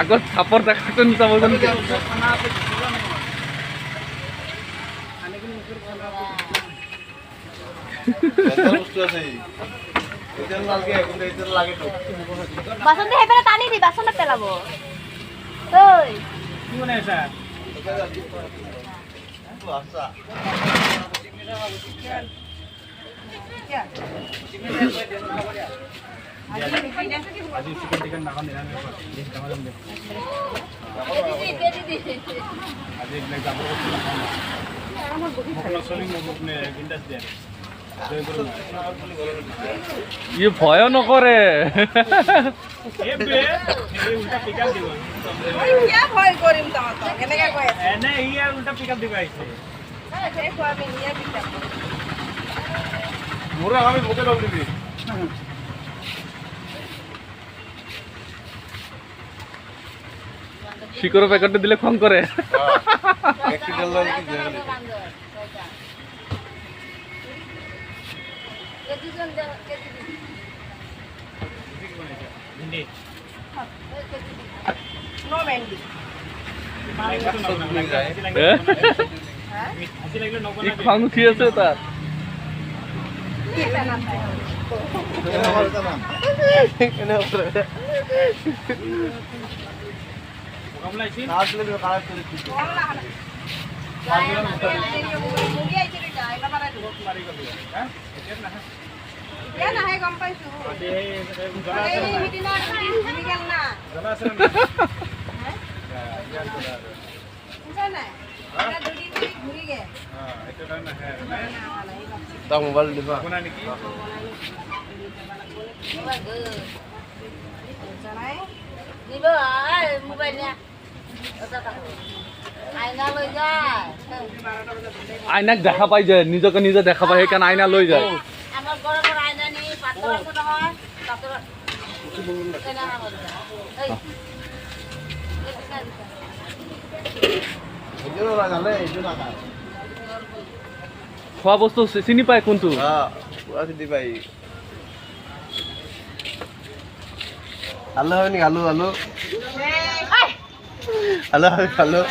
আগত চাপৰ দেখাটো নিচাব বাসনটো সেইফালে টানি দি বাসনত পেলাব কি বনাইছা আজি চিকেন টিকেন নাখাওঁ নিৰামিষ আজি এইবিলাক যাব চলি মোক বিন্দাছ দিয়ে ই ভয় নকৰে শিকৰৰ পেকেটটো দিলে খং কৰে খং উঠি আছে তাত গম পাইছো মোবাইল দিবা আইনাক দেখা পাই যায় নিজকে নিজে দেখা পায় সেইকাৰণে আইনা লৈ যায় খোৱা বস্তু চিনি পায় কোনটো আলু হয় নেকি আলু আলু আলু আলু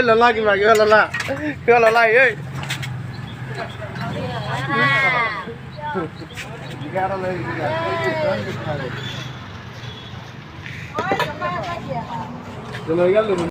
ললা কিবা কিবা ললা এই